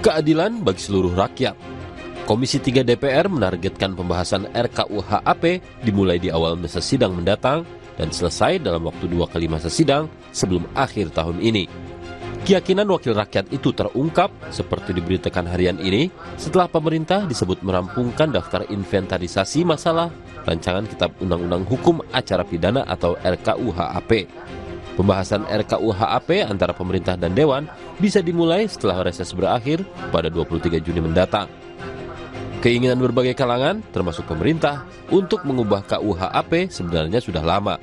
Keadilan bagi seluruh rakyat. Komisi 3 DPR menargetkan pembahasan RKUHP dimulai di awal masa sidang mendatang dan selesai dalam waktu 2 kali masa sidang sebelum akhir tahun ini. Keyakinan wakil rakyat itu terungkap seperti diberitakan harian ini setelah pemerintah disebut merampungkan daftar inventarisasi masalah rancangan Kitab Undang-Undang Hukum Acara Pidana atau RKUHP. Pembahasan RKUHP antara pemerintah dan Dewan bisa dimulai setelah reses berakhir pada 23 Juni mendatang. Keinginan berbagai kalangan, termasuk pemerintah, untuk mengubah KUHP sebenarnya sudah lama.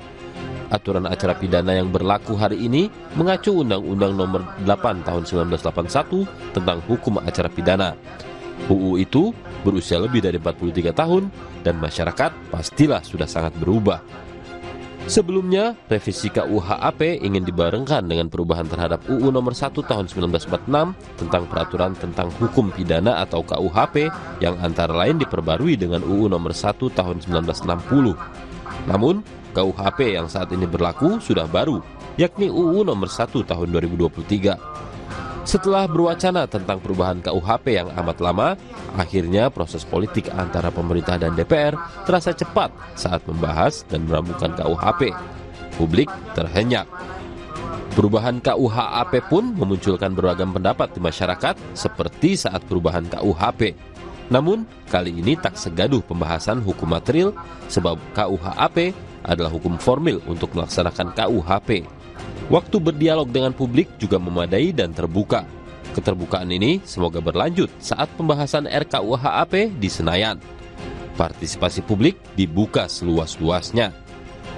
Aturan acara pidana yang berlaku hari ini mengacu Undang-Undang Nomor 8 Tahun 1981 tentang Hukum Acara Pidana. UU itu berusia lebih dari 43 tahun dan masyarakat pastilah sudah sangat berubah. Sebelumnya, revisi KUHP ingin dibarengkan dengan perubahan terhadap UU Nomor 1 Tahun 1946 tentang Peraturan Tentang Hukum Pidana atau KUHP yang antara lain diperbarui dengan UU Nomor 1 Tahun 1960. Namun, KUHP yang saat ini berlaku sudah baru, yakni UU Nomor 1 Tahun 2023. Setelah berwacana tentang perubahan KUHP yang amat lama, akhirnya proses politik antara pemerintah dan DPR terasa cepat saat membahas dan merampungkan KUHP. Publik terhenyak. Perubahan KUHP pun memunculkan beragam pendapat di masyarakat seperti saat perubahan KUHP. Namun, kali ini tak segaduh pembahasan hukum material sebab KUHP adalah hukum formil untuk melaksanakan KUHP. Waktu berdialog dengan publik juga memadai dan terbuka. Keterbukaan ini semoga berlanjut saat pembahasan RKUHP di Senayan. Partisipasi publik dibuka seluas-luasnya.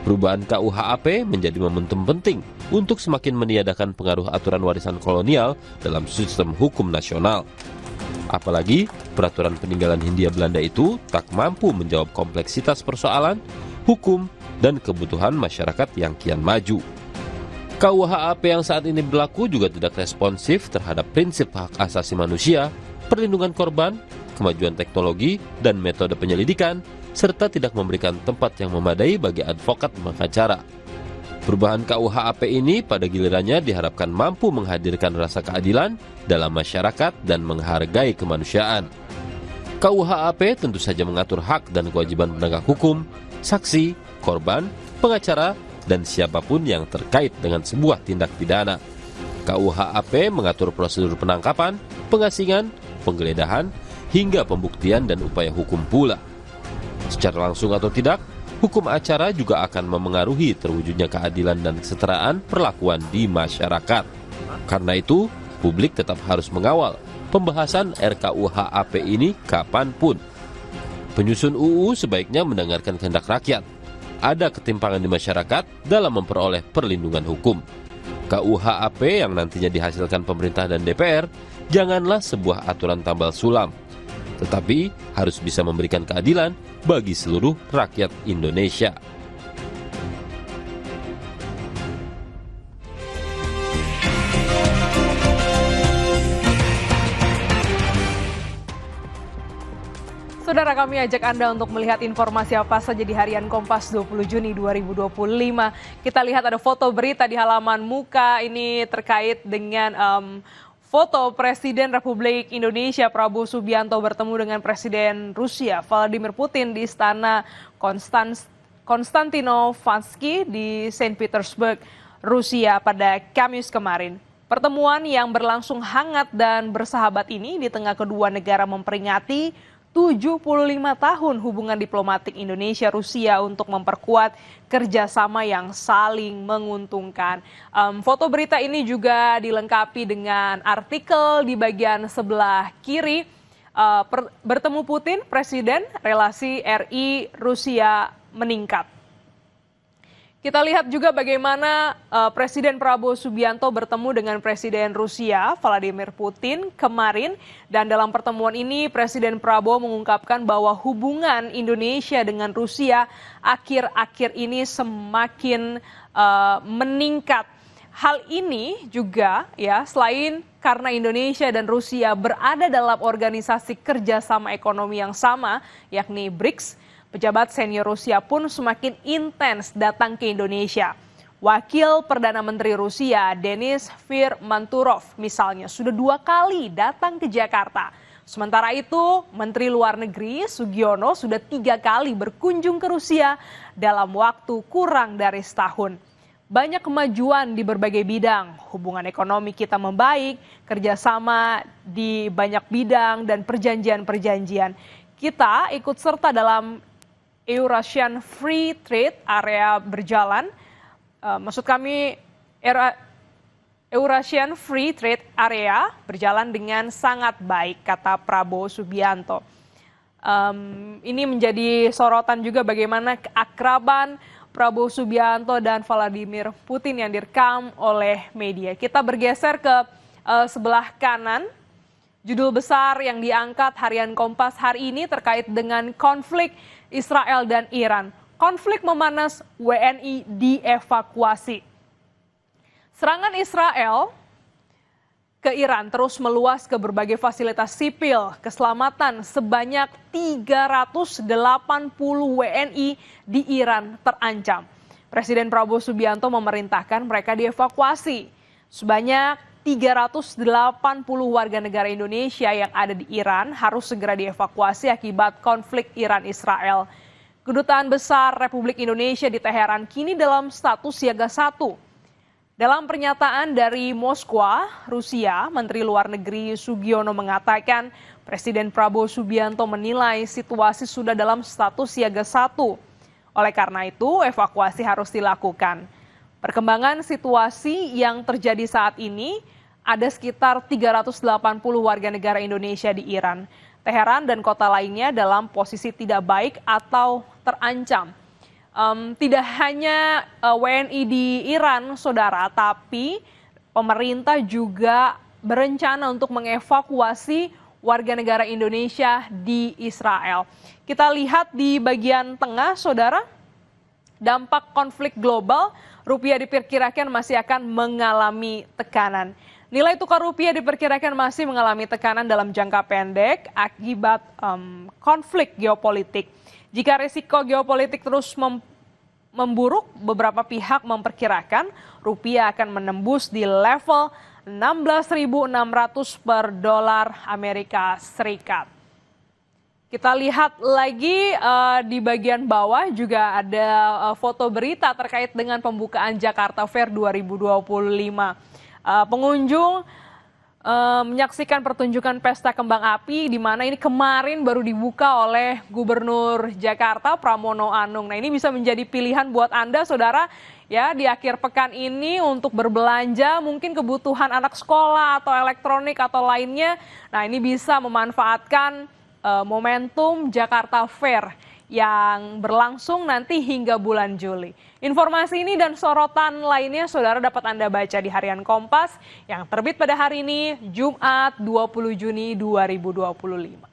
Perubahan KUHP menjadi momentum penting untuk semakin meniadakan pengaruh aturan warisan kolonial dalam sistem hukum nasional. Apalagi peraturan peninggalan Hindia Belanda itu tak mampu menjawab kompleksitas persoalan, hukum, dan kebutuhan masyarakat yang kian maju. KUHP yang saat ini berlaku juga tidak responsif terhadap prinsip hak asasi manusia, perlindungan korban, kemajuan teknologi, dan metode penyelidikan, serta tidak memberikan tempat yang memadai bagi advokat pengacara. Perubahan KUHP ini pada gilirannya diharapkan mampu menghadirkan rasa keadilan dalam masyarakat dan menghargai kemanusiaan. KUHP tentu saja mengatur hak dan kewajiban penegak hukum, saksi, korban, pengacara, dan siapapun yang terkait dengan sebuah tindak pidana. KUHP mengatur prosedur penangkapan, pengasingan, penggeledahan, hingga pembuktian dan upaya hukum pula. Secara langsung atau tidak, hukum acara juga akan memengaruhi terwujudnya keadilan dan kesetaraan perlakuan di masyarakat. Karena itu, publik tetap harus mengawal pembahasan RKUHP ini kapanpun. Penyusun UU sebaiknya mendengarkan kehendak rakyat. Ada ketimpangan di masyarakat dalam memperoleh perlindungan hukum. KUHP yang nantinya dihasilkan pemerintah dan DPR janganlah sebuah aturan tambal sulam, tetapi harus bisa memberikan keadilan bagi seluruh rakyat Indonesia. Saudara, kami ajak Anda untuk melihat informasi apa saja di harian Kompas 20 Juni 2025. Kita lihat ada foto berita di halaman muka ini terkait dengan foto Presiden Republik Indonesia Prabowo Subianto bertemu dengan Presiden Rusia Vladimir Putin di Istana Konstantinovansky di Saint Petersburg, Rusia pada Kamis kemarin. Pertemuan yang berlangsung hangat dan bersahabat ini di tengah kedua negara memperingati 75 tahun hubungan diplomatik Indonesia-Rusia untuk memperkuat kerjasama yang saling menguntungkan. Foto berita ini juga dilengkapi dengan artikel di bagian sebelah kiri. Bertemu Putin, Presiden, relasi RI-Rusia meningkat. Kita lihat juga bagaimana Presiden Prabowo Subianto bertemu dengan Presiden Rusia Vladimir Putin kemarin. Dan dalam pertemuan ini Presiden Prabowo mengungkapkan bahwa hubungan Indonesia dengan Rusia akhir-akhir ini semakin meningkat. Hal ini juga ya selain karena Indonesia dan Rusia berada dalam organisasi kerjasama ekonomi yang sama yakni BRICS, pejabat senior Rusia pun semakin intens datang ke Indonesia. Wakil Perdana Menteri Rusia Denis Firmanturov misalnya sudah 2 kali datang ke Jakarta. Sementara itu, Menteri Luar Negeri Sugiono sudah 3 kali berkunjung ke Rusia dalam waktu kurang dari setahun. Banyak kemajuan di berbagai bidang, hubungan ekonomi kita membaik, kerjasama di banyak bidang, dan perjanjian-perjanjian. Kita ikut serta dalam Eurasian Free Trade Area berjalan, maksud kami Eurasian Free Trade Area berjalan dengan sangat baik, kata Prabowo Subianto. Ini menjadi sorotan juga bagaimana keakraban Prabowo Subianto dan Vladimir Putin yang direkam oleh media. Kita bergeser ke sebelah kanan. Judul besar yang diangkat harian Kompas hari ini terkait dengan konflik Israel dan Iran. Konflik memanas, WNI dievakuasi. Serangan Israel ke Iran terus meluas ke berbagai fasilitas sipil keselamatan. Sebanyak 380 WNI di Iran terancam. Presiden Prabowo Subianto memerintahkan mereka dievakuasi. Sebanyak 380 warga negara Indonesia yang ada di Iran harus segera dievakuasi akibat konflik Iran-Israel. Kedutaan Besar Republik Indonesia di Teheran kini dalam status siaga 1. Dalam pernyataan dari Moskwa, Rusia, Menteri Luar Negeri Sugiono mengatakan Presiden Prabowo Subianto menilai situasi sudah dalam status siaga 1. Oleh karena itu, evakuasi harus dilakukan. Perkembangan situasi yang terjadi saat ini, ada sekitar 380 warga negara Indonesia di Iran. Teheran dan kota lainnya dalam posisi tidak baik atau terancam. Tidak hanya WNI di Iran, saudara, tapi pemerintah juga berencana untuk mengevakuasi warga negara Indonesia di Israel. Kita lihat di bagian tengah, saudara, dampak konflik global, rupiah diperkirakan masih akan mengalami tekanan. Nilai tukar rupiah diperkirakan masih mengalami tekanan dalam jangka pendek akibat konflik geopolitik. Jika risiko geopolitik terus memburuk, beberapa pihak memperkirakan rupiah akan menembus di level 16.600 per dolar Amerika Serikat. Kita lihat lagi di bagian bawah juga ada foto berita terkait dengan pembukaan Jakarta Fair 2025. Pengunjung menyaksikan pertunjukan pesta kembang api di mana ini kemarin baru dibuka oleh Gubernur Jakarta Pramono Anung. Nah, ini bisa menjadi pilihan buat Anda, saudara, ya, di akhir pekan ini untuk berbelanja mungkin kebutuhan anak sekolah atau elektronik atau lainnya. Nah, ini bisa memanfaatkan momentum Jakarta Fair yang berlangsung nanti hingga bulan Juli. Informasi ini dan sorotan lainnya saudara dapat Anda baca di Harian Kompas yang terbit pada hari ini, Jumat 20 Juni 2025.